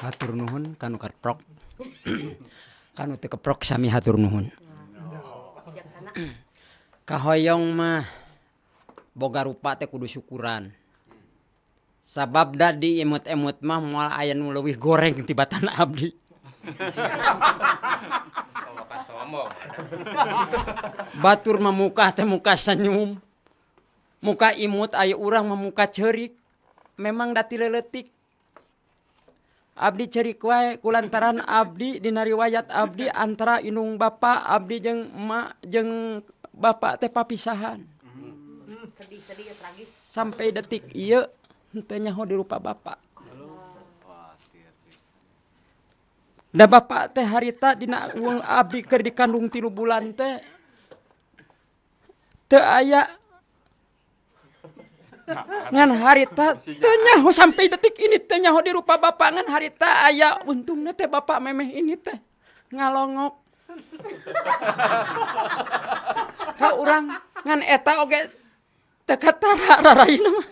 Hatur nuhun kanu kaprok. Kanu teu keprok sami hatur nuhun. Kahoyong mah boga rupa teh kudu syukuran. Sabab da di emut-emut mah moal aya nu leuwih goreng tibatan abdi. Batur mah muka teh muka senyum. Muka imut aya urang mah muka ceurik. Memang dati leuletik. Abdi ceurik wae kulantaran abdi dina riwayat abdi antara indung bapa abdi jeung emak jeung bapa teh papisahan. Sedih-sedih ya tragis. Sampai detik ieu henteu nyaho di rupa bapa. Da bapa teh harita dina uang abdi keur dikandung 3 bulan teh teu aya ngan harita teu nyaho sampai detik ini teu nyaho di rupa bapa ngan harita aya untungna teh bapa memeh ini teh ngalongok ka urang ngan eta oge teu katara raraina mah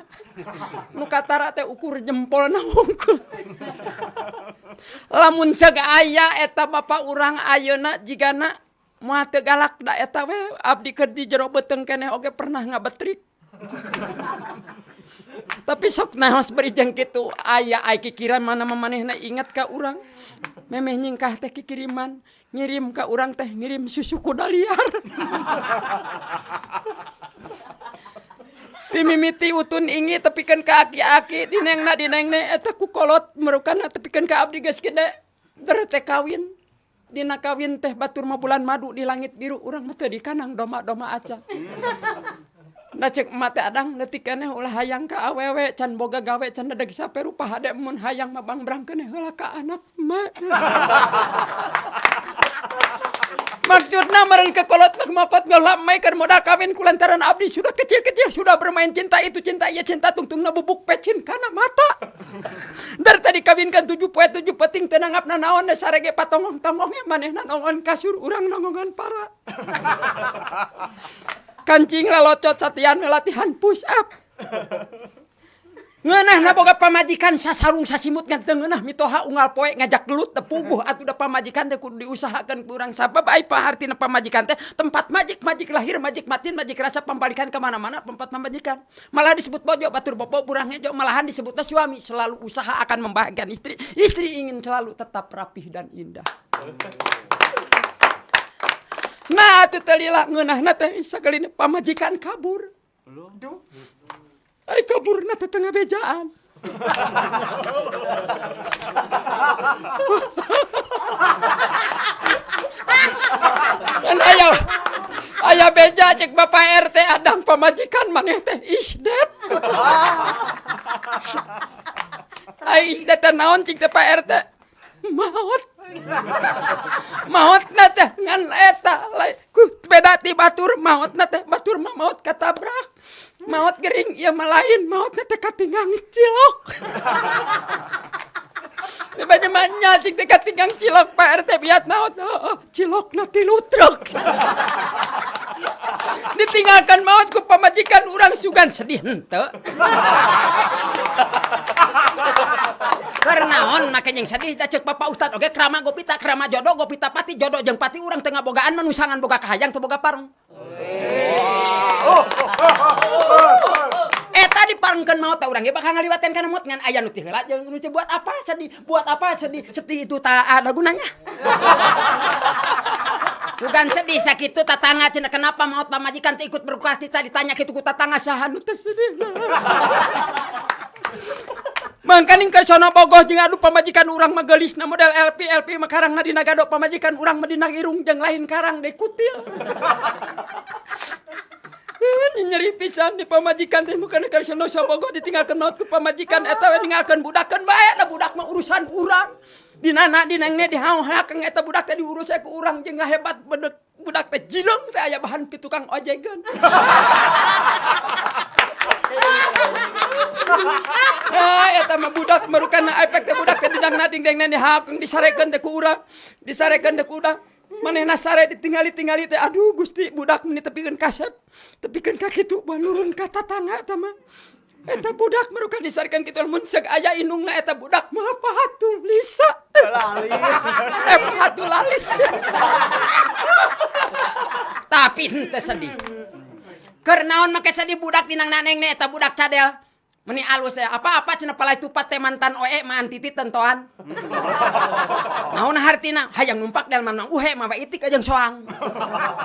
nu katara teh ukur jempolna wungkul. Lamun ceg aya eta bapa urang ayeuna jigana moal teu galak da eta we abdi keur di jero beuteung keneh oge pernah ngabetrik. Tapi sok naos beri jeung kitu aya ai kikiran mana manehna ingat ka urang. Memeh nyingkah teh kikiriman ngirim ka urang teh ngirim susu kuda liar. Timimiti utun ingi tepikeun ka aki-aki dinengna eta ku kolot merukana tepikeun ka abdi geus gede dere teh kawin. Dina kawin teh batur mah bulan madu di langit biru urang mah teu dikanang doma-doma aca. Da cek emak teh adang leutik keneh ulah hayang ka awewe can boga gawe can dadeg sape rupa hade mun hayang mah bang-brang keneh heula ka anak emak. Maksudna meureun kekolot mokot ngeulap mai keur modal kawin kulantaran abdi sudah kecil-kecil sudah bermain cinta itu cinta ieu cinta tungtungna bubuk pecin kana mata. Dari tadi kawinkan 7 poe 7 peting teu nangapna naon da sarege patongong-tongongnya manehna nongon kasur urang nongongan para. Kancing lalocot satian latihan push up. Ngeunahna boga pamajikan sasarung sasimut ngan teu ngeunah mitoha unggal poe ngajak gelut teu puguh atuh da pamajikan teh kudu diusahakeun ku urang sabab ai pahartina pamajikan teh tempat majik lahir majik matin majik rasa pambalikan ka mana-mana tempat pamajikan. Malah disebut bojo batur bobo burang ngejo malahan disebutna suami selalu usaha akan membahagiakan istri. Istri ingin selalu tetap rapih dan indah. Nah atuh teh lila ngeunahna teh sagalina pamajikan kabur. Duh. Ai kaburna teh tengah bejaan. Dan aya beja cek Bapak RT adang pamajikan maneh teh isdet. Ai isdet teh naon cik teh Pak RT? Maot. Maotna teh ngan eta ku beda ti batur maotna teh batur mah maot katabrak. Maot gering ieu mah lain maotna teh katinggang cilok. Tibanya mah nyacing teh katinggang cilok Pak RT biat maot cilokna 3 truk. Ditinggalkan maot ku pamajikan urang sugan sedih henteu. Karena on make jeung sedih da ceuk Bapak Ustad oge krama gopita krama jodoh gopita pati jodoh jeung pati urang teu ngabogaan manusangan boga kahayang teu boga pareng. Eta diparengkeun maot ta urang ge bakal ngaliwateun kana maot ngan aya nu teu heula jeung nu teu buat apa sedih itu tak ada gunanya. Bukan sedih sakitu tatangga cenah kenapa maot pamajikan teh ikut berduka cita ditanya kitu ku tatangga saha nu teu sedih. Mangkaning keur sono bogoh jeung adu pamajikan urang mah geulisna model LP mah karangna dina gadok pamajikan urang mah dina irung jeung lain karang deui kutil. Nyeri pisan di pamajikan teh mukana keur sono bogoh ditinggalkeun naot ku pamajikan eta we ninggalkeun budakeun bae da budak mah urusan urang. Dinana dinenge dihaung-hakeun eta budak teh diurus ku urang jeung hebat budak teh jileung teh aya bahan pitukang ojegeun. Eta mah budak marukana efek teh budak teh didangna dingdengna dihakeun disarekeun teh ku urang disarekeun teh ku urang manehna sare ditingali-tingali teh aduh Gusti budak meni tepikeun kasep tepikeun ka kitu nurun ka tatangga eta mah Eta budak merukan disarikan kitu mun seug aya indungna eta budak mah pahatul lisa. Lalis. Pahatul lalis. Tapi henteu sedih. Keur naon make sedih budak tinang naneng eta budak cadel. Meni alus teh apa-apa cenah palai tupat teh mantan oe mah titit tentoan. Naon hartina hayang numpak dalam manang uhe mah itik ajeng soang.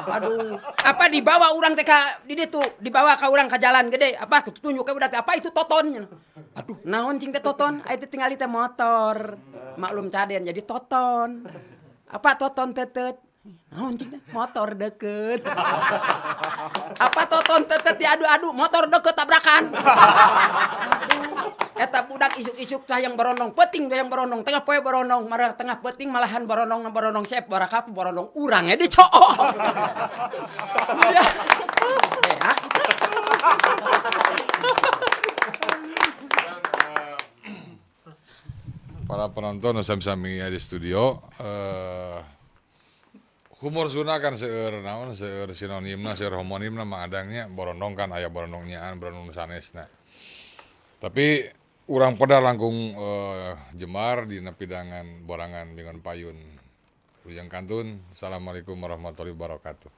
Aduh, apa dibawa urang teh ka di ditu, dibawa ka urang ka jalan gede, apa tunjuk ke budak teh apa itu toton. Aduh, naon cing teh toton? Aya teh tingali teh motor. Maklum caden jadi toton. Apa toton teuteut? Naon cing teh? Motor deket. Apa toton teuteut diadu-adu, motor deket tabrakan. Eta budak isuk-isuk hayang berondong, peuting hayang berondong, tengah poe berondong, marah tengah peuting malahan berondong sep barakap berondong urang di coo. Para penonton sami-sami di studio, humor Sunda kan seueur naon seueur sinonimna seueur homonimna mah adangnya borondong kan aya borondong nyaan borondong sanesna. Tapi urang pada langkung jemar dina pidangan borangan bingon payun. Ujang kantun. Assalamualaikum warahmatullahi wabarakatuh.